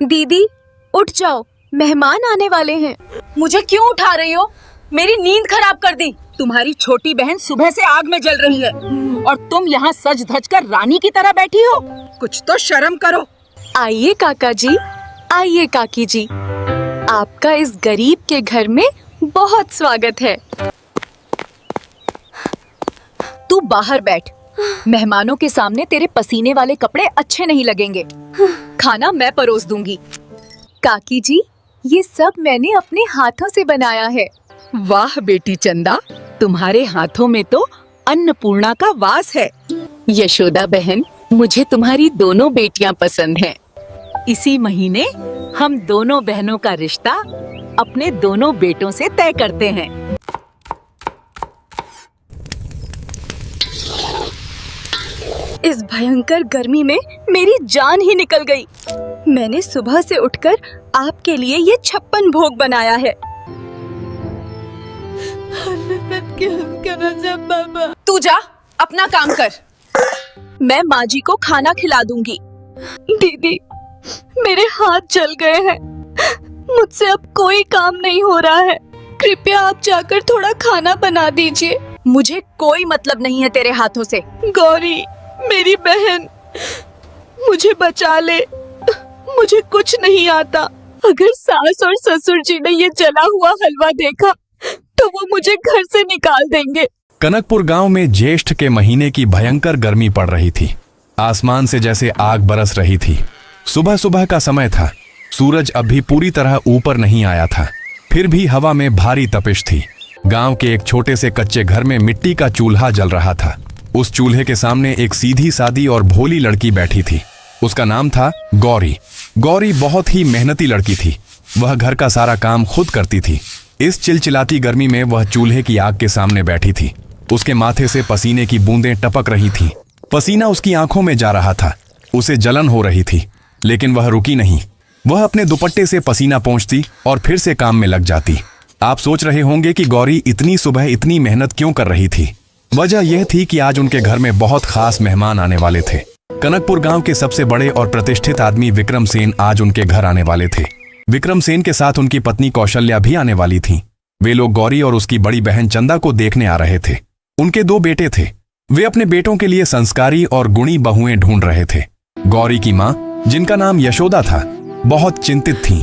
दीदी उठ जाओ, मेहमान आने वाले हैं। मुझे क्यों उठा रही हो? मेरी नींद खराब कर दी। तुम्हारी छोटी बहन सुबह से आग में जल रही है और तुम यहाँ सज धज कर रानी की तरह बैठी हो। कुछ तो शर्म करो। आइए काका जी, आइए काकी जी, आपका इस गरीब के घर में बहुत स्वागत है। तू बाहर बैठ, मेहमानों के सामने तेरे पसीने वाले कपड़े अच्छे नहीं लगेंगे। खाना मैं परोस दूंगी। काकी जी, ये सब मैंने अपने हाथों से बनाया है। वाह बेटी चंदा, तुम्हारे हाथों में तो अन्नपूर्णा का वास है। यशोदा बहन, मुझे तुम्हारी दोनों बेटियां पसंद हैं। इसी महीने हम दोनों बहनों का रिश्ता अपने दोनों बेटों से तय करते हैं। इस भयंकर गर्मी में मेरी जान ही निकल गई। मैंने सुबह से उठकर आपके लिए ये 56 भोग बनाया है। तू जा, अपना काम कर। मैं माँ जी को खाना खिला दूंगी। दीदी, मेरे हाथ जल गए हैं। मुझसे अब कोई काम नहीं हो रहा है। कृपया आप जाकर थोड़ा खाना बना दीजिए। मुझे कोई मतलब नहीं है तेरे हाथों से। गौरी, मेरी बहन, मुझे बचा ले। मुझे कुछ नहीं आता। अगर सास और ससुर जी ने ये जला हुआ हलवा देखा तो वो मुझे घर से निकाल देंगे। कनकपुर गांव में ज्येष्ठ के महीने की भयंकर गर्मी पड़ रही थी। आसमान से जैसे आग बरस रही थी। सुबह सुबह का समय था। सूरज अभी पूरी तरह ऊपर नहीं आया था, फिर भी हवा में भारी तपिश थी। गांव के एक छोटे से कच्चे घर में मिट्टी का चूल्हा जल रहा था। उस चूल्हे के सामने एक सीधी सादी और भोली लड़की बैठी थी। उसका नाम था गौरी। गौरी बहुत ही मेहनती लड़की थी। वह घर का सारा काम खुद करती थी। इस चिलचिलाती गर्मी में वह चूल्हे की आग के सामने बैठी थी। उसके माथे से पसीने की बूंदें टपक रही थीं। पसीना उसकी आंखों में जा रहा था। उसे जलन हो रही थी, लेकिन वह रुकी नहीं। वह अपने दुपट्टे से पसीना पोंछती और फिर से काम में लग जाती। आप सोच रहे होंगे कि गौरी इतनी सुबह इतनी मेहनत क्यों कर रही थी। वजह यह थी कि आज उनके घर में बहुत खास मेहमान आने वाले थे। कनकपुर गांव के सबसे बड़े और प्रतिष्ठित आदमी विक्रम सेन आज उनके घर आने वाले थे। विक्रम सेन के साथ उनकी पत्नी कौशल्या भी आने वाली थीं। वे लोग गौरी और उसकी बड़ी बहन चंदा को देखने आ रहे थे। उनके 2 बेटे थे। वे अपने बेटों के लिए संस्कारी और गुणी बहुएं ढूंढ रहे थे। गौरी की माँ, जिनका नाम यशोदा था, बहुत चिंतित थीं।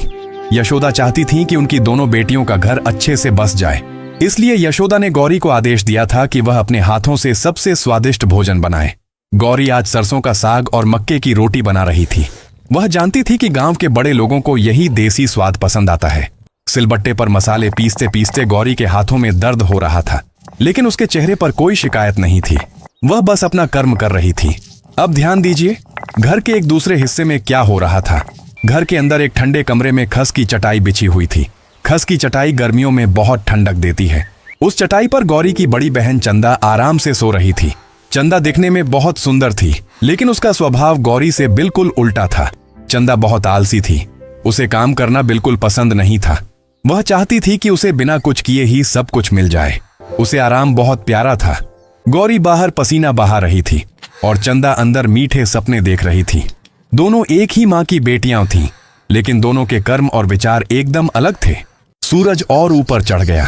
यशोदा चाहती थीं कि उनकी दोनों बेटियों का घर अच्छे से बस जाए। इसलिए यशोदा ने गौरी को आदेश दिया था कि वह अपने हाथों से सबसे स्वादिष्ट भोजन बनाए। गौरी आज सरसों का साग और मक्के की रोटी बना रही थी। वह जानती थी कि गांव के बड़े लोगों को यही देसी स्वाद पसंद आता है। सिलबट्टे पर मसाले पीसते पीसते गौरी के हाथों में दर्द हो रहा था, लेकिन उसके चेहरे पर कोई शिकायत नहीं थी। वह बस अपना कर्म कर रही थी। अब ध्यान दीजिए, घर के एक दूसरे हिस्से में क्या हो रहा था। घर के अंदर एक ठंडे कमरे में खस की चटाई बिछी हुई थी। खस की चटाई गर्मियों में बहुत ठंडक देती है। उस चटाई पर गौरी की बड़ी बहन चंदा आराम से सो रही थी। चंदा दिखने में बहुत सुंदर थी, लेकिन उसका स्वभाव गौरी से बिल्कुल उल्टा था। चंदा बहुत आलसी थी। उसे काम करना बिल्कुल पसंद नहीं था। वह चाहती थी कि उसे बिना कुछ किए ही सब कुछ मिल जाए। उसे आराम बहुत प्यारा था। गौरी बाहर पसीना बहा रही थी और चंदा अंदर मीठे सपने देख रही थी। दोनों एक ही माँ की बेटियां थीं, लेकिन दोनों के कर्म और विचार एकदम अलग थे। सूरज और ऊपर चढ़ गया।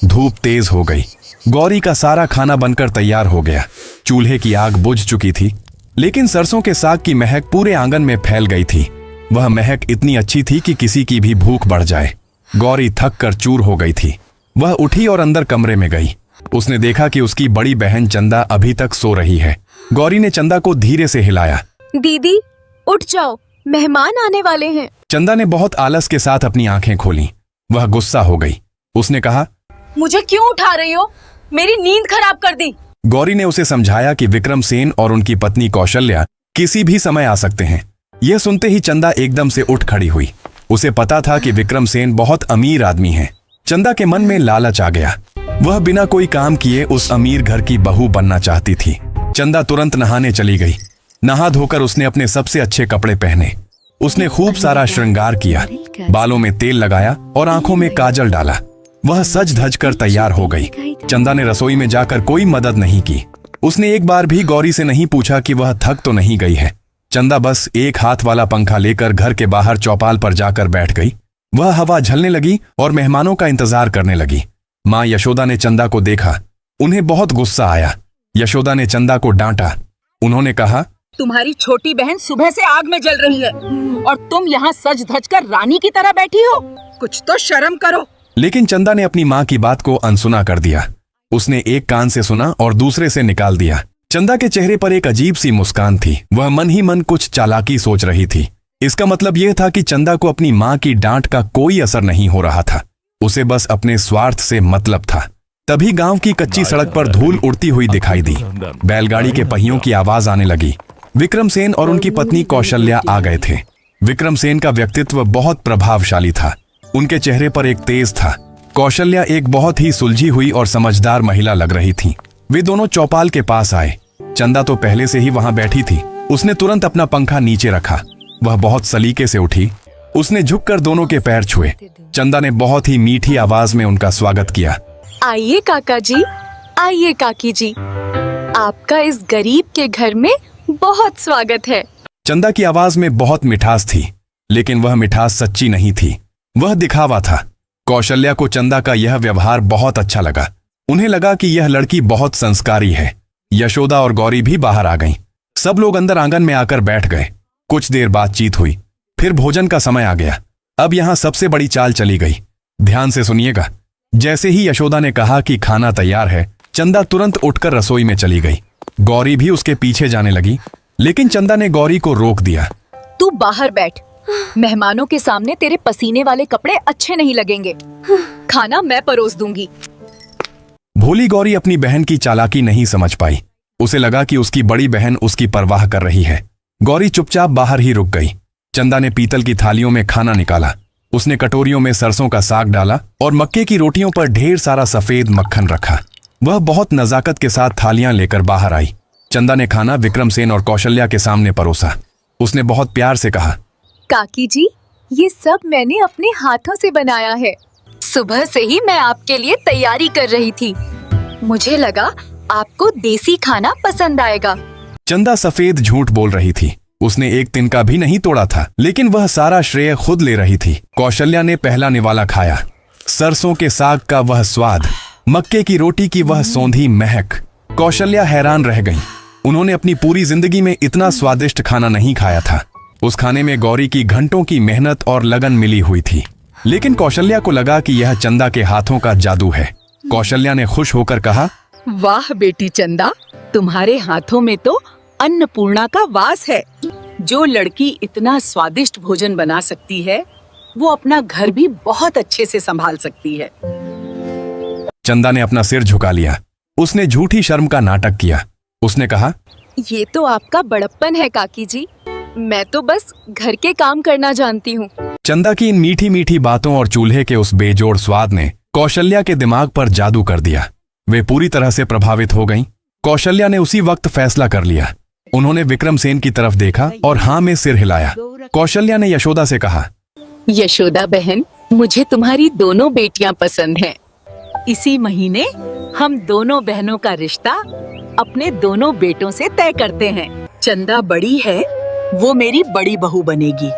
धूप तेज हो गई। गौरी का सारा खाना बनकर तैयार हो गया। चूल्हे की आग बुझ चुकी थी, लेकिन सरसों के साग की महक पूरे आंगन में फैल गई थी। वह महक इतनी अच्छी थी कि किसी की भी भूख बढ़ जाए। गौरी थक कर चूर हो गई थी। वह उठी और अंदर कमरे में गई। उसने देखा कि उसकी बड़ी बहन चंदा अभी तक सो रही है। गौरी ने चंदा को धीरे से हिलाया। दीदी उठ जाओ, मेहमान आने वाले हैं। चंदा ने बहुत आलस के साथ अपनी आंखें खोली। वह गुस्सा हो गई। उसने कहा, मुझे क्यों उठा रही हो? मेरी नींद खराब कर दी। गौरी ने उसे समझाया कि विक्रम सेन और उनकी पत्नी कौशल्या किसी भी समय आ सकते हैं। यह सुनते ही चंदा एकदम से उठ खड़ी हुई। उसे पता था कि विक्रम सेन बहुत अमीर आदमी हैं। चंदा के मन में लालच आ गया। वह बिना कोई काम किए उस अमीर घर की बहू बनना चाहती थी। चंदा तुरंत नहाने चली गई। नहा धोकर उसने अपने सबसे अच्छे कपड़े पहने। उसने खूब सारा श्रृंगार किया, बालों में तेल लगाया और आंखों में काजल डाला। वह सज धज कर तैयार हो गई। चंदा ने रसोई में जाकर कोई मदद नहीं की। उसने एक बार भी गौरी से नहीं पूछा कि वह थक तो नहीं गई है। चंदा बस एक हाथ वाला पंखा लेकर घर के बाहर चौपाल पर जाकर बैठ गई। वह हवा झलने लगी और मेहमानों का इंतजार करने लगी। माँ यशोदा ने चंदा को देखा। उन्हें बहुत गुस्सा आया। यशोदा ने चंदा को डांटा। उन्होंने कहा, तुम्हारी छोटी बहन सुबह से आग में जल रही है और तुम यहाँ सज धज कर रानी की तरह बैठी हो। कुछ तो शर्म करो। लेकिन चंदा ने अपनी माँ की बात को अनसुना कर दिया। उसने एक कान से सुना और दूसरे से निकाल दिया। चंदा के चेहरे पर एक अजीब सी मुस्कान थी। वह मन ही मन कुछ चालाकी सोच रही थी। इसका मतलब यह था कि चंदा को अपनी माँ की डांट का कोई असर नहीं हो रहा था। उसे बस अपने स्वार्थ से मतलब था। तभी गांव की कच्ची सड़क पर धूल उड़ती हुई दिखाई दी। बैलगाड़ी के पहियों की आवाज आने लगी। विक्रम सेन और उनकी पत्नी कौशल्या आ गए थे। विक्रम सेन का व्यक्तित्व बहुत प्रभावशाली था। उनके चेहरे पर एक तेज था। कौशल्या एक बहुत ही सुलझी हुई और समझदार महिला लग रही थी। वे दोनों चौपाल के पास आए। चंदा तो पहले से ही वहां बैठी थी। उसने तुरंत अपना पंखा नीचे रखा। वह बहुत सलीके से उठी। उसने झुककर दोनों के पैर छुए। चंदा ने बहुत ही मीठी आवाज में उनका स्वागत किया। आइए काका जी, आइए काकी जी, आपका इस गरीब के घर में बहुत स्वागत है। चंदा की आवाज में बहुत मिठास थी, लेकिन वह मिठास सच्ची नहीं थी। वह दिखावा था। कौशल्या को चंदा का यह व्यवहार बहुत अच्छा लगा। उन्हें लगा कि यह लड़की बहुत संस्कारी है। यशोदा और गौरी भी बाहर आ गईं। सब लोग अंदर आंगन में आकर बैठ गए। कुछ देर बातचीत हुई। फिर भोजन का समय आ गया। अब यहां सबसे बड़ी चाल चली गई। ध्यान से सुनिएगा। जैसे ही यशोदा ने कहा कि खाना तैयार है, चंदा तुरंत उठकर रसोई में चली गई। गौरी भी उसके पीछे जाने लगी, लेकिन चंदा ने गौरी को रोक दिया। तू बाहर बैठ। मेहमानों के सामने तेरे पसीने वाले कपड़े अच्छे नहीं लगेंगे। खाना मैं परोस दूंगी। भोली गौरी अपनी बहन की चालाकी नहीं समझ पाई। उसे लगा कि उसकी बड़ी बहन उसकी परवाह कर रही है। गौरी चुपचाप बाहर ही रुक गई। चंदा ने पीतल की थालियों में खाना निकाला। उसने कटोरियों में सरसों का साग डाला और मक्के की रोटियों पर ढेर सारा सफेद मक्खन रखा। वह बहुत नजाकत के साथ थालियां लेकर बाहर आई। चंदा ने खाना विक्रम सेन और कौशल्या के सामने परोसा। उसने बहुत प्यार से कहा, काकी जी, ये सब मैंने अपने हाथों से बनाया है। सुबह से ही मैं आपके लिए तैयारी कर रही थी। मुझे लगा आपको देसी खाना पसंद आएगा। चंदा सफेद झूठ बोल रही थी। उसने एक तिनका भी नहीं तोड़ा था, लेकिन वह सारा श्रेय खुद ले रही थी। कौशल्या ने पहला निवाला खाया। सरसों के साग का वह स्वाद, मक्के की रोटी की वह सौंधी महक। कौशल्या हैरान रह गईं। उन्होंने अपनी पूरी जिंदगी में इतना स्वादिष्ट खाना नहीं खाया था। उस खाने में गौरी की घंटों की मेहनत और लगन मिली हुई थी। लेकिन कौशल्या को लगा कि यह चंदा के हाथों का जादू है। कौशल्या ने खुश होकर कहा, वाह बेटी चंदा, तुम्हारे हाथों में तो अन्नपूर्णा का वास है। जो लड़की इतना स्वादिष्ट भोजन बना सकती है, वो अपना घर भी बहुत अच्छे से संभाल सकती है। चंदा ने अपना सिर झुका लिया। उसने झूठी शर्म का नाटक किया। उसने कहा, ये तो आपका बड़प्पन है काकी जी। मैं तो बस घर के काम करना जानती हूँ। चंदा की इन मीठी मीठी बातों और चूल्हे के उस बेजोड़ स्वाद ने कौशल्या के दिमाग पर जादू कर दिया। वे पूरी तरह से प्रभावित हो गईं। कौशल्या ने उसी वक्त फैसला कर लिया। उन्होंने विक्रम सेन की तरफ देखा और हाँ में सिर हिलाया। कौशल्या ने यशोदा से कहा, यशोदा बहन, मुझे तुम्हारी दोनों बेटियां पसंद हैं। इसी महीने हम दोनों बहनों का रिश्ता अपने दोनों बेटों से तय करते हैं। चंदा बड़ी है, वो मेरी बड़ी बहू बनेगी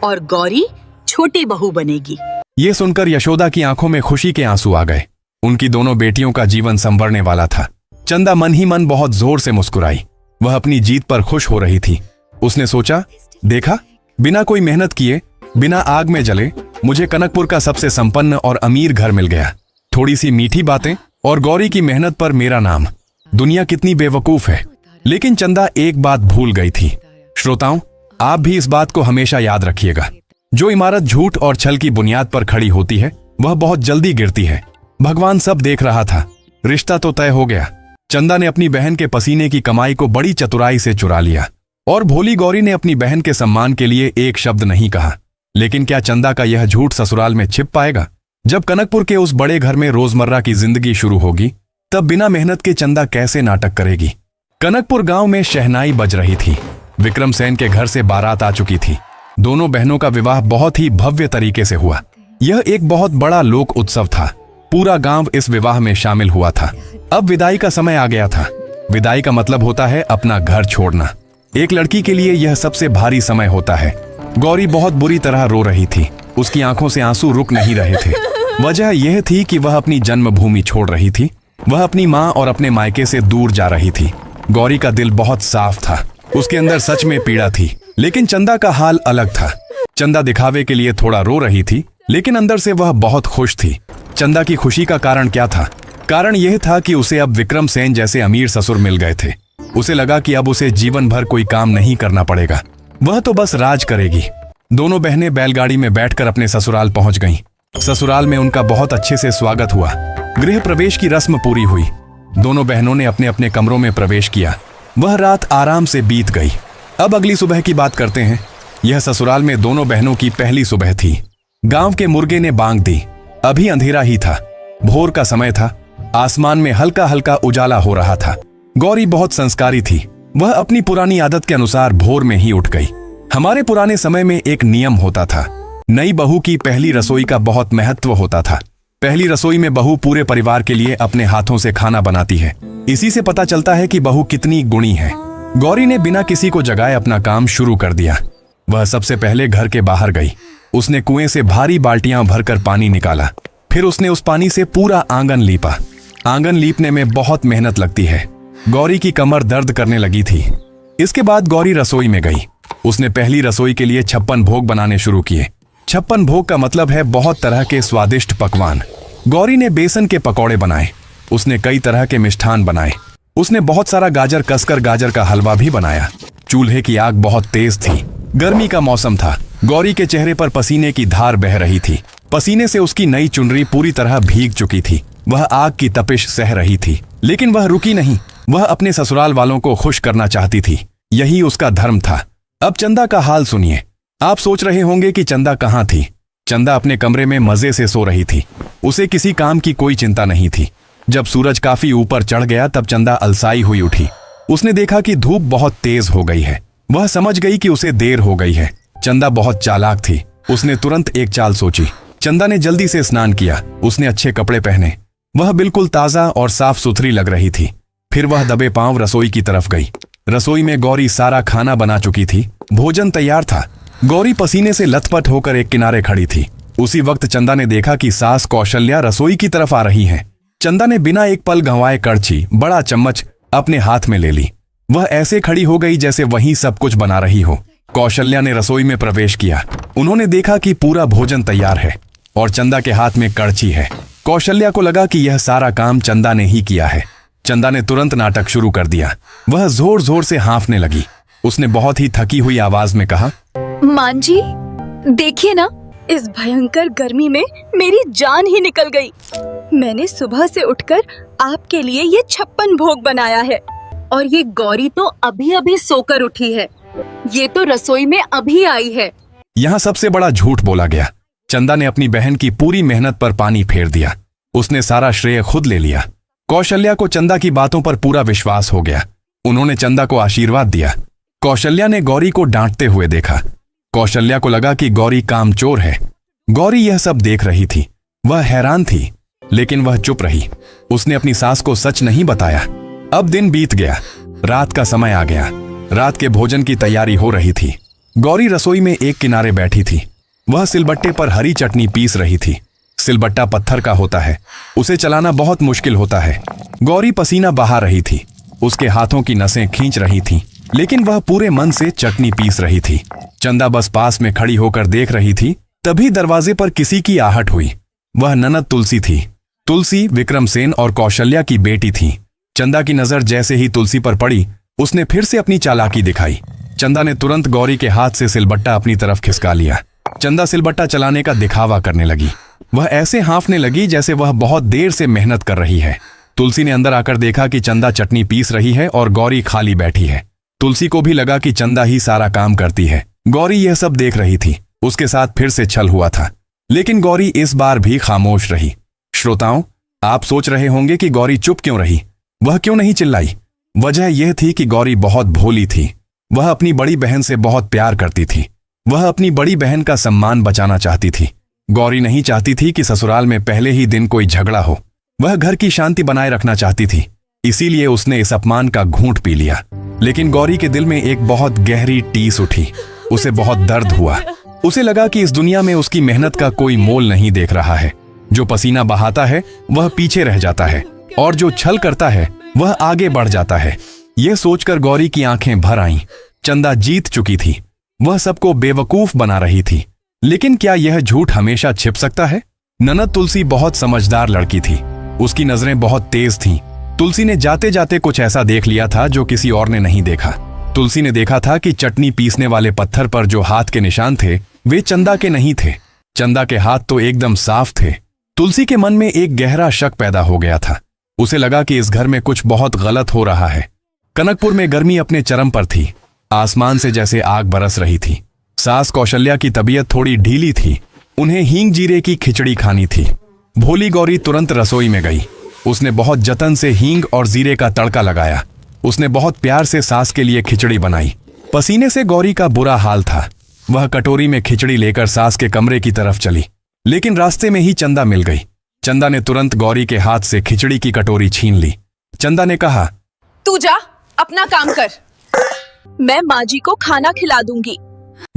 और गौरी छोटी बहू बनेगी। ये सुनकर यशोदा की आंखों में खुशी के आंसू आ गए। उनकी दोनों बेटियों का जीवन संवरने वाला था। चंदा मन ही मन बहुत जोर से मुस्कुराई। वह अपनी जीत पर खुश हो रही थी। उसने सोचा, देखा, बिना कोई मेहनत किए, बिना आग में जले, मुझे कनकपुर का सबसे संपन्न और अमीर घर मिल गया। थोड़ी सी मीठी बातें और गौरी की मेहनत पर मेरा नाम। दुनिया कितनी बेवकूफ है। लेकिन चंदा एक बात भूल गई थी। श्रोताओं, आप भी इस बात को हमेशा याद रखिएगा। जो इमारत झूठ और छल की बुनियाद पर खड़ी होती है, वह बहुत जल्दी गिरती है। भगवान सब देख रहा था। रिश्ता तो तय हो गया। चंदा ने अपनी बहन के पसीने की कमाई को बड़ी चतुराई से चुरा लिया और भोली गौरी ने अपनी बहन के सम्मान के लिए एक शब्द नहीं कहा। लेकिन क्या चंदा का यह झूठ ससुराल में छिप पाएगा? जब कनकपुर के उस बड़े घर में रोजमर्रा की जिंदगी शुरू होगी, तब बिना मेहनत के चंदा कैसे नाटक करेगी? कनकपुर गांव में शहनाई बज रही थी। विक्रम सेन के घर से बारात आ चुकी थी। दोनों बहनों का विवाह बहुत ही भव्य तरीके से हुआ। यह एक बहुत बड़ा लोक उत्सव था। पूरा गांव इस विवाह में शामिल हुआ था। अब विदाई का समय आ गया था। विदाई का मतलब होता है अपना घर छोड़ना। एक लड़की के लिए यह सबसे भारी समय होता है। गौरी बहुत बुरी तरह रो रही थी। उसकी आंखों से आंसू रुक नहीं रहे थे। वजह यह थी कि वह अपनी जन्मभूमि छोड़ रही थी। वह अपनी माँ और अपने मायके से दूर जा रही थी। गौरी का दिल बहुत साफ था। उसके अंदर सच में पीड़ा थी। लेकिन चंदा का हाल अलग था। चंदा दिखावे के लिए थोड़ा रो रही थी, लेकिन अंदर से वह बहुत खुश थी। चंदा की खुशी का कारण क्या था? कारण यह था कि उसे अब विक्रम सेन जैसे अमीर ससुर मिल गए थे। उसे लगा कि अब उसे जीवन भर कोई काम नहीं करना पड़ेगा, वह तो बस राज करेगी। दोनों बहनें बैलगाड़ी में बैठकर अपने ससुराल पहुंच गईं। ससुराल में उनका बहुत अच्छे से स्वागत हुआ। गृह प्रवेश की रस्म पूरी हुई। दोनों बहनों ने अपने अपने कमरों में प्रवेश किया। वह रात आराम से बीत गई। अब अगली सुबह की बात करते हैं। यह ससुराल में दोनों बहनों की पहली सुबह थी। गांव के मुर्गे ने बांग दी। अभी अंधेरा ही था। भोर का समय था। आसमान में हल्का हल्का उजाला हो रहा था। गौरी बहुत संस्कारी थी। वह अपनी पुरानी आदत के अनुसार भोर में ही उठ गई। हमारे पुराने समय में एक नियम होता था। नई बहू की पहली रसोई का बहुत महत्व होता था। पहली रसोई में बहू पूरे परिवार के लिए अपने हाथों से खाना बनाती है। इसी से पता चलता है कि बहू कितनी गुणी है। गौरी ने बिना किसी को जगाए अपना काम शुरू कर दिया। वह सबसे पहले घर के बाहर गई। उसने कुएं से भारी बाल्टियां भरकर पानी निकाला। फिर उसने उस पानी से पूरा आंगन लीपा। आंगन लीपने में बहुत मेहनत लगती है। गौरी की कमर दर्द करने लगी थी। इसके बाद गौरी रसोई में गई। उसने पहली रसोई के लिए 56 भोग बनाने शुरू किए। 56 भोग का मतलब है बहुत तरह के स्वादिष्ट पकवान। गौरी ने बेसन के पकौड़े बनाए। उसने कई तरह के मिष्ठान बनाए। उसने बहुत सारा गाजर कसकर गाजर का हलवा भी बनाया। चूल्हे की आग बहुत तेज थी। गर्मी का मौसम था। गौरी के चेहरे पर पसीने की धार बह रही थी। पसीने से उसकी नई चुनरी पूरी तरह भीग चुकी थी। वह आग की तपिश सह रही थी, लेकिन वह रुकी नहीं। वह अपने ससुराल वालों को खुश करना चाहती थी। यही उसका धर्म था। अब चंदा का हाल सुनिए। आप सोच रहे होंगे कि चंदा कहाँ थी। चंदा अपने कमरे में मजे से सो रही थी। उसे किसी काम की कोई चिंता नहीं थी। जब सूरज काफी ऊपर चढ़ गया तब चंदा अलसाई हुई उठी। उसने देखा कि धूप बहुत तेज हो गई है। वह समझ गई कि उसे देर हो गई है। चंदा बहुत चालाक थी। उसने तुरंत एक चाल सोची। चंदा ने जल्दी से स्नान किया। उसने अच्छे कपड़े पहने। वह बिल्कुल ताजा और साफ सुथरी लग रही थी। फिर वह दबे पांव रसोई की तरफ गई। रसोई में गौरी सारा खाना बना चुकी थी। भोजन तैयार था। गौरी पसीने से लथपथ होकर एक किनारे खड़ी थी। उसी वक्त चंदा ने देखा कि सास कौशल्या रसोई की तरफ आ रही हैं। चंदा ने बिना एक पल गंवाए कड़छी, बड़ा चम्मच अपने हाथ में ले ली। वह ऐसे खड़ी हो गई जैसे वहीं सब कुछ बना रही हो। कौशल्या ने रसोई में प्रवेश किया। उन्होंने देखा कि पूरा भोजन तैयार है और चंदा के हाथ में कड़छी है। कौशल्या को लगा कि यह सारा काम चंदा ने ही किया है। चंदा ने तुरंत नाटक शुरू कर दिया। वह जोर जोर से हाँफने लगी। उसने बहुत ही थकी हुई आवाज में कहा, मान जी, देखिए ना, इस भयंकर गर्मी में मेरी जान ही निकल गई। मैंने सुबह से उठकर आपके लिए ये 56 भोग बनाया है और ये गौरी तो अभी अभी सोकर उठी है। ये तो रसोई में अभी आई है। यहाँ सबसे बड़ा झूठ बोला गया। चंदा ने अपनी बहन की पूरी मेहनत पर पानी फेर दिया। उसने सारा श्रेय खुद ले लिया। कौशल्या को चंदा की बातों पर पूरा विश्वास हो गया। उन्होंने चंदा को आशीर्वाद दिया। कौशल्या ने गौरी को डांटते हुए देखा। कौशल्या को लगा कि गौरी कामचोर है। गौरी यह सब देख रही थी। वह हैरान थी, लेकिन वह चुप रही। उसने अपनी सास को सच नहीं बताया। अब दिन बीत गया। रात का समय आ गया। रात के भोजन की तैयारी हो रही थी। गौरी रसोई में एक किनारे बैठी थी। वह सिलबट्टे पर हरी चटनी पीस रही थी। सिलबट्टा पत्थर का होता है। उसे चलाना बहुत मुश्किल होता है। गौरी पसीना बहा रही थी। उसके हाथों की नसें खींच रही थीं, लेकिन वह पूरे मन से चटनी पीस रही थी। चंदा बस पास में खड़ी होकर देख रही थी। तभी दरवाजे पर किसी की आहट हुई। वह ननद तुलसी थी। तुलसी विक्रम सेन और कौशल्या की बेटी थी। चंदा की नजर जैसे ही तुलसी पर पड़ी, उसने फिर से अपनी चालाकी दिखाई। चंदा ने तुरंत गौरी के हाथ से सिलबट्टा अपनी तरफ खिसका लिया। चंदा सिलबट्टा चलाने का दिखावा करने लगी। वह ऐसे हाँफने लगी जैसे वह बहुत देर से मेहनत कर रही है। तुलसी ने अंदर आकर देखा कि चंदा चटनी पीस रही है और गौरी खाली बैठी है। तुलसी को भी लगा कि चंदा ही सारा काम करती है। गौरी यह सब देख रही थी। उसके साथ फिर से छल हुआ था, लेकिन गौरी इस बार भी खामोश रही। श्रोताओं, आप सोच रहे होंगे कि गौरी चुप क्यों रही, वह क्यों नहीं चिल्लाई। वजह यह थी कि गौरी बहुत भोली थी। वह अपनी बड़ी बहन से बहुत प्यार करती थी। वह अपनी बड़ी बहन का सम्मान बचाना चाहती थी। गौरी नहीं चाहती थी कि ससुराल में पहले ही दिन कोई झगड़ा हो। वह घर की शांति बनाए रखना चाहती थी। इसीलिए उसने इस अपमान का घूंट पी लिया। लेकिन गौरी के दिल में एक बहुत गहरी टीस उठी। उसे बहुत दर्द हुआ। उसे लगा कि इस दुनिया में उसकी मेहनत का कोई मोल नहीं देख रहा है। जो पसीना बहाता है वह पीछे रह जाता है और जो छल करता है वह आगे बढ़ जाता है। यह सोचकर गौरी की आंखें भर आईं। चंदा जीत चुकी थी। वह सबको बेवकूफ बना रही थी। लेकिन क्या यह झूठ हमेशा छिप सकता है? ननद तुलसी बहुत समझदार लड़की थी। उसकी नजरें बहुत तेज थीं। तुलसी ने जाते जाते कुछ ऐसा देख लिया था जो किसी और ने नहीं देखा। तुलसी ने देखा था कि चटनी पीसने वाले पत्थर पर जो हाथ के निशान थे वे चंदा के नहीं थे। चंदा के हाथ तो एकदम साफ थे। तुलसी के मन में एक गहरा शक पैदा हो गया था। उसे लगा कि इस घर में कुछ बहुत गलत हो रहा है। कनकपुर में गर्मी अपने चरम पर थी। आसमान से जैसे आग बरस रही थी। सास कौशल्या की तबीयत थोड़ी ढीली थी। उन्हें हींग जीरे की खिचड़ी खानी थी। भोली गौरी तुरंत रसोई में गई। उसने बहुत जतन से हींग और जीरे का तड़का लगाया। उसने बहुत प्यार से सास के लिए खिचड़ी बनाई। पसीने से गौरी का बुरा हाल था। वह कटोरी में खिचड़ी लेकर सास के कमरे की तरफ चली। लेकिन रास्ते में ही चंदा मिल गई। चंदा ने तुरंत गौरी के हाथ से खिचड़ी की कटोरी छीन ली। चंदा ने कहा, तू जा, अपना काम कर। मैं माँ जी को खाना खिला दूंगी।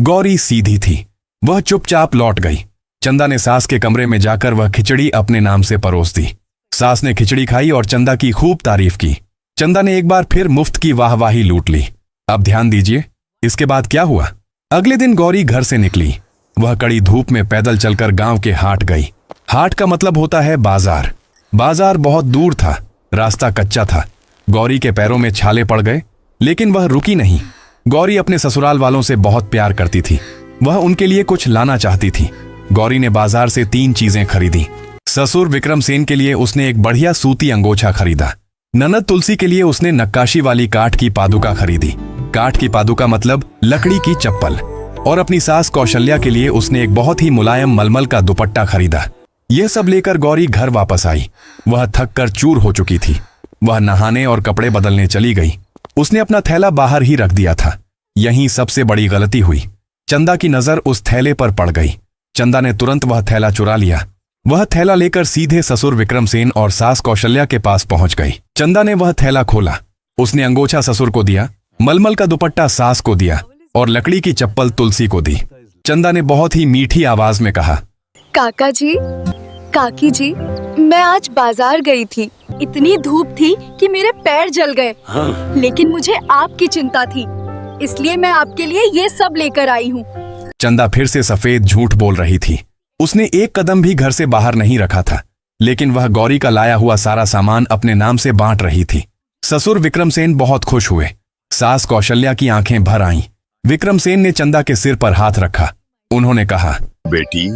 गौरी सीधी थी। वह चुपचाप लौट गई। चंदा ने सास के कमरे में जाकर वह खिचड़ी अपने नाम से परोस दी। सास ने खिचड़ी खाई और चंदा की खूब तारीफ की। चंदा ने एक बार फिर मुफ्त की वाहवाही लूट ली। अब ध्यान दीजिए, इसके बाद क्या हुआ। अगले दिन गौरी घर से निकली। वह कड़ी धूप में पैदल चलकर गांव के हाट गई। हाट का मतलब होता है बाजार। बाजार बहुत दूर था। रास्ता कच्चा था। गौरी के पैरों में छाले पड़ गए, लेकिन वह रुकी नहीं। गौरी अपने ससुराल वालों से बहुत प्यार करती थी। वह उनके लिए कुछ लाना चाहती थी। गौरी ने बाजार से 3 चीजें खरीदी। ससुर विक्रमसेन के लिए उसने एक बढ़िया सूती अंगोछा खरीदा। ननद तुलसी के लिए उसने नक्काशी वाली काठ की पादुका खरीदी। काठ की पादुका मतलब लकड़ी की चप्पल। और अपनी सास कौशल्या के लिए उसने एक बहुत ही मुलायम मलमल का दुपट्टा खरीदा। यह सब लेकर गौरी घर वापस आई। वह थक कर चूर हो चुकी थी। वह नहाने और कपड़े बदलने चली गई। उसने अपना थैला बाहर ही रख दिया था। यहीं सबसे बड़ी गलती हुई। चंदा की नजर उस थैले पर पड़ गई। चंदा ने तुरंत वह थैला चुरा लिया। वह थैला लेकर सीधे ससुर विक्रमसेन और सास कौशल्या के पास पहुंच गई। चंदा ने वह थैला खोला। उसने अंगोछा ससुर को दिया, मलमल का दुपट्टा सास को दिया और लकड़ी की चप्पल तुलसी को दी। चंदा ने बहुत ही मीठी आवाज में कहा, काका जी, काकी जी, मैं आज बाजार गई थी। इतनी धूप थी कि मेरे पैर जल गए। लेकिन मुझे आपकी चिंता थी, इसलिए मैं आपके लिए ये सब लेकर आई हूँ। चंदा फिर से सफेद झूठ बोल रही थी। उसने एक कदम भी घर से बाहर नहीं रखा था। लेकिन वह गौरी का लाया हुआ सारा सामान अपने नाम से बांट रही थी। ससुर विक्रमसेन बहुत खुश हुए। सास कौशल्या की आंखें भर आईं। विक्रमसेन ने चंदा के सिर पर हाथ रखा। उन्होंने कहा, बेटी,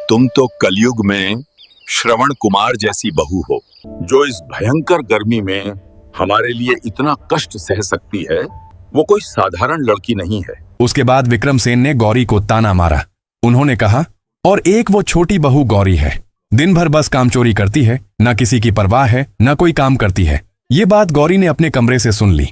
तुम तो कलयुग में श्रवण कुमार जैसी बहू हो, जो इस भयंकर गर्मी में हमारे लिए इतना कष्ट सह सकती है। वो कोई साधारण लड़की नहीं है। उसके बाद विक्रमसेन ने गौरी को ताना मारा। उन्होंने कहा, और एक वो छोटी बहू गौरी है, दिन भर बस कामचोरी करती है, न किसी की परवाह है, न कोई काम करती है। ये बात गौरी ने अपने कमरे से सुन ली।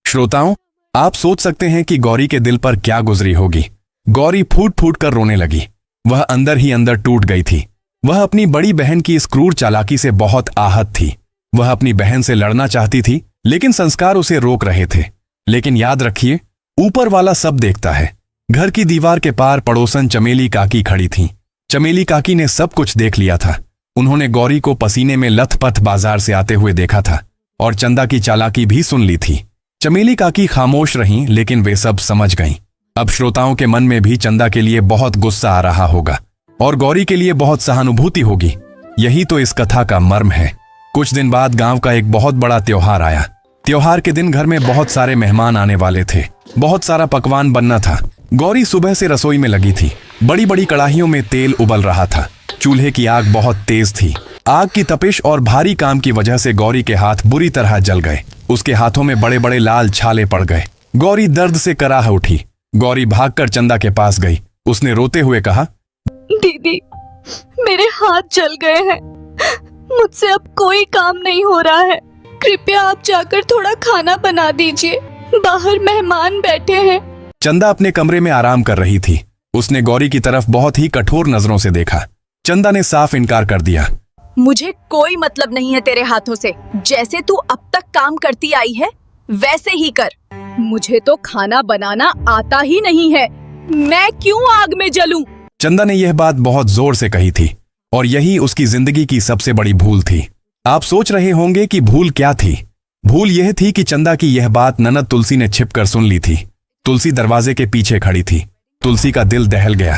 श्रोताओं, आप सोच सकते हैं कि गौरी के दिल पर क्या गुजरी होगी। गौरी फूट फूट कर रोने लगी। वह अंदर ही अंदर टूट गई थी। वह अपनी बड़ी बहन की इस क्रूर चालाकी से बहुत आहत थी। वह अपनी बहन से लड़ना चाहती थी, लेकिन संस्कार उसे रोक रहे थे। लेकिन याद रखिए, ऊपर वाला सब देखता है। घर की दीवार के पार पड़ोसन चमेली काकी खड़ी थीं। चमेली काकी ने सब कुछ देख लिया था। उन्होंने गौरी को पसीने में लथपथ बाजार से आते हुए देखा था और चंदा की चालाकी भी सुन ली थी। चमेली काकी खामोश रहीं, लेकिन वे सब समझ गईं। अब श्रोताओं के मन में भी चंदा के लिए बहुत गुस्सा आ रहा होगा और गौरी के लिए बहुत सहानुभूति होगी। यही तो इस कथा का मर्म है। कुछ दिन बाद गांव का एक बहुत बड़ा त्योहार आया। त्योहार के दिन घर में बहुत सारे मेहमान आने वाले थे। बहुत सारा पकवान बनना था। गौरी सुबह से रसोई में लगी थी। बड़ी बड़ी कड़ाहियों में तेल उबल रहा था। चूल्हे की आग बहुत तेज थी। आग की तपिश और भारी काम की वजह से गौरी के हाथ बुरी तरह जल गए। उसके हाथों में बड़े बड़े लाल छाले पड़ गए। गौरी दर्द से कराह उठी। गौरी भागकर चंदा के पास गई। उसने रोते हुए कहा, दीदी, मेरे हाथ जल गए हैं। मुझसे अब कोई काम नहीं हो रहा है। कृपया आप जाकर थोड़ा खाना बना दीजिए। बाहर मेहमान बैठे हैं। चंदा अपने कमरे में आराम कर रही थी। उसने गौरी की तरफ बहुत ही कठोर नजरों से देखा। चंदा ने साफ इनकार कर दिया। मुझे कोई मतलब नहीं है तेरे हाथों से। जैसे तू अब तक काम करती आई है वैसे ही कर। मुझे तो खाना बनाना आता ही नहीं है, मैं क्यों आग में जलूं? चंदा ने यह बात बहुत जोर से कही थी और यही उसकी जिंदगी की सबसे बड़ी भूल थी। आप सोच रहे होंगे कि भूल क्या थी। भूल यह थी कि चंदा की यह बात ननद तुलसी ने छिपकर सुन ली थी। तुलसी दरवाजे के पीछे खड़ी थी। तुलसी का दिल दहल गया।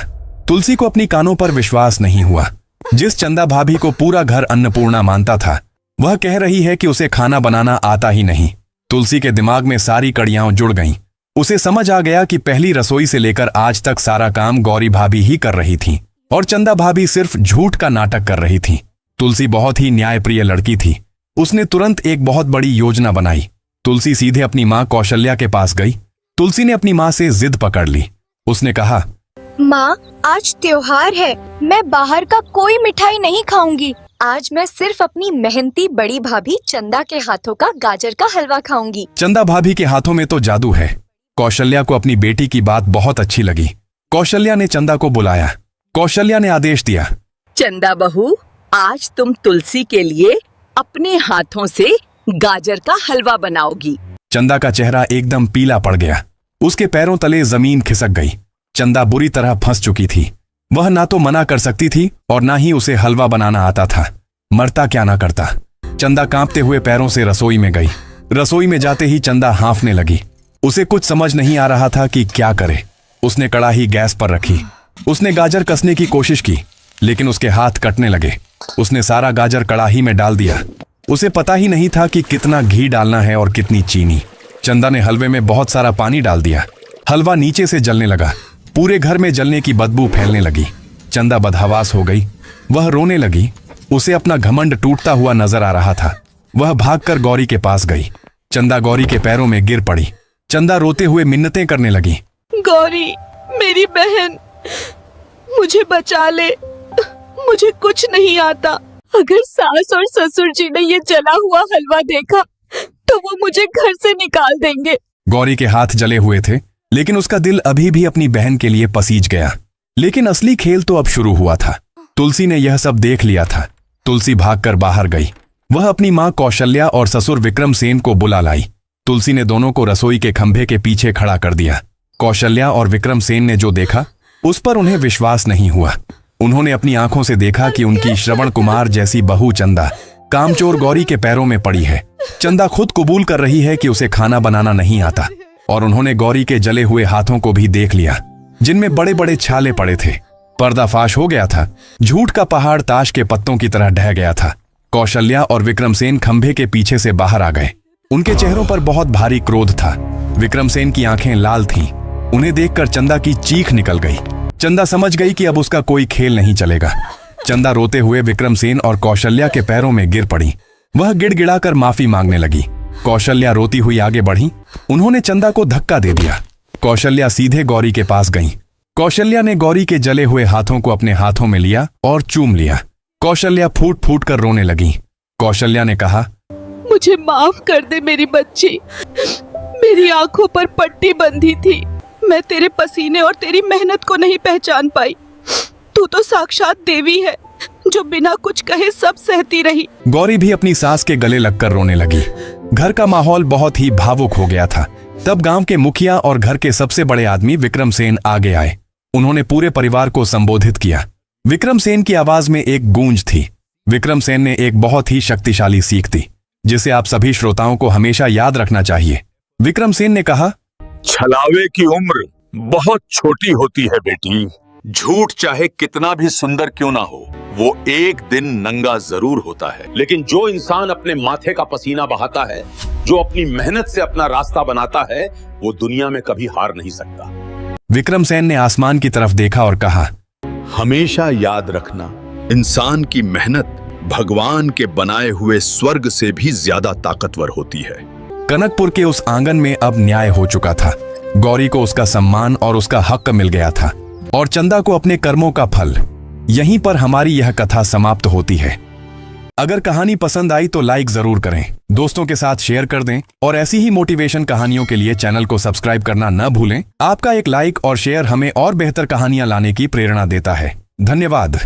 तुलसी को अपनी कानों पर विश्वास नहीं हुआ। जिस चंदा भाभी को पूरा घर अन्नपूर्णा मानता था, वह कह रही है कि उसे खाना बनाना आता ही नहीं। तुलसी के दिमाग में सारी कड़ियां जुड़ गईं। उसे समझ आ गया कि पहली रसोई से लेकर आज तक सारा काम गौरी भाभी ही कर रही थी और चंदा भाभी सिर्फ झूठ का नाटक कर रही थी। तुलसी बहुत ही न्यायप्रिय लड़की थी। उसने तुरंत एक बहुत बड़ी योजना बनाई। तुलसी सीधे अपनी माँ कौशल्या के पास गई। तुलसी ने अपनी माँ से जिद पकड़ ली। उसने कहा, माँ, आज त्योहार है, मैं बाहर का कोई मिठाई नहीं खाऊंगी। आज मैं सिर्फ अपनी मेहनती बड़ी भाभी चंदा के हाथों का गाजर का हलवा खाऊंगी। चंदा भाभी के हाथों में तो जादू है। कौशल्या को अपनी बेटी की बात बहुत अच्छी लगी। कौशल्या ने चंदा को बुलाया। कौशल्या ने आदेश दिया, चंदा बहू, आज तुम तुलसी के लिए अपने हाथों से गाजर का हलवा बनाओगी। चंदा का चेहरा एकदम पीला पड़ गया। उसके पैरों तले जमीन खिसक गई। चंदा बुरी तरह फंस चुकी थी। वह ना तो मना कर सकती थी और ना ही उसे हलवा बनाना आता था। मरता क्या ना करता। चंदा कांपते हुए पैरों से रसोई में गई। रसोई में जाते ही चंदा हांफने लगी। उसे कुछ समझ नहीं आ रहा था कि क्या करे। उसने कड़ाही गैस पर रखी। उसने गाजर कसने की कोशिश की, लेकिन उसके हाथ कटने लगे। उसने सारा गाजर कड़ाही में डाल दिया। उसे पता ही नहीं था कि कितना घी डालना है और कितनी चीनी। चंदा ने हलवे में बहुत सारा पानी डाल दिया। हलवा नीचे से जलने लगा। पूरे घर में जलने की बदबू फैलने लगी। चंदा बदहवास हो गई। वह रोने लगी। उसे अपना घमंड टूटता हुआ नजर आ रहा था। वह भागकर गौरी के पास गई। चंदा गौरी के पैरों में गिर पड़ी। चंदा रोते हुए मिन्नतें करने लगी। गौरी, मेरी बहन, मुझे बचा ले, मुझे कुछ नहीं आता। अगर सास और ससुर जी ने ये जला हुआ हलवा देखा तो वो मुझे घर से निकाल देंगे। गौरी के हाथ जले हुए थे, लेकिन उसका दिल अभी भी अपनी बहन के लिए पसीज गया। लेकिन असली खेल तो अब शुरू हुआ था। तुलसी ने यह सब देख लिया था। तुलसी भागकर बाहर गई। वह अपनी माँ कौशल्या और ससुर विक्रमसेन को बुला लाई। तुलसी ने दोनों को रसोई के खंभे के पीछे खड़ा कर दिया। कौशल्या और विक्रमसेन ने जो देखा उस पर उन्हें विश्वास नहीं हुआ। उन्होंने अपनी आंखों से देखा कि उनकी श्रवण कुमार जैसी बहू चंदा कामचोर गौरी के पैरों में पड़ी है। चंदा खुद कबूल कर रही है कि उसे खाना बनाना नहीं आता। और उन्होंने गौरी के जले हुए हाथों को भी देख लिया, जिनमें बड़े बड़े छाले पड़े थे। पर्दाफाश हो गया था। झूठ का पहाड़ ताश के पत्तों की तरह ढह गया था। कौशल्या और विक्रमसेन खंभे के पीछे से बाहर आ गए। उनके चेहरों पर बहुत भारी क्रोध था। विक्रमसेन की आंखें लाल थीं। उन्हें देखकर चंदा की चीख निकल गई। चंदा समझ गई कि अब उसका कोई खेल नहीं चलेगा। चंदा रोते हुए विक्रमसेन और कौशल्या के पैरों में गिर पड़ी। वह गिड़गिड़ाकर माफी मांगने लगी। कौशल्या रोती हुई आगे बढ़ी। उन्होंने चंदा को धक्का दे दिया। कौशल्या सीधे गौरी के पास गईं। कौशल्या ने गौरी के जले हुए हाथों को अपने हाथों में लिया और चूम लिया। कौशल्या फूट फूट कर रोने लगी। कौशल्या ने कहा, मुझे माफ कर दे मेरी बच्ची। मेरी आंखों पर पट्टी बंधी थी। मैं तेरे पसीने और तेरी मेहनत को नहीं पहचान पाई। तू तो साक्षात देवी है जो बिना कुछ कहे सब सहती रही। गौरी भी अपनी सास के गले लगकर रोने लगी। घर का माहौल बहुत ही भावुक हो गया था। तब गांव के मुखिया और घर के सबसे बड़े आदमी विक्रमसेन आगे आए। उन्होंने पूरे परिवार को संबोधित किया। विक्रमसेन की आवाज में एक गूंज थी। विक्रमसेन ने एक बहुत ही शक्तिशाली सीख दी, जिसे आप सभी श्रोताओं को हमेशा याद रखना चाहिए। विक्रमसेन ने कहा, छलावे की उम्र बहुत छोटी होती है बेटी। झूठ चाहे कितना भी सुंदर क्यों ना हो, वो एक दिन नंगा जरूर होता है। लेकिन जो इंसान अपने माथे का पसीना बहाता है, जो अपनी मेहनत से अपना रास्ता बनाता है, वो दुनिया में कभी हार नहीं सकता। विक्रमसेन ने आसमान की तरफ देखा और कहा, हमेशा याद रखना, इंसान की मेहनत भगवान के बनाए हुए स्वर्ग से भी ज्यादा ताकतवर होती है। कनकपुर के उस आंगन में अब न्याय हो चुका था। गौरी को उसका सम्मान और उसका हक मिल गया था और चंदा को अपने कर्मों का फल। यहीं पर हमारी यह कथा समाप्त होती है। अगर कहानी पसंद आई तो लाइक जरूर करें, दोस्तों के साथ शेयर कर दें और ऐसी ही मोटिवेशन कहानियों के लिए चैनल को सब्सक्राइब करना न भूलें। आपका एक लाइक और शेयर हमें और बेहतर कहानियां लाने की प्रेरणा देता है। धन्यवाद।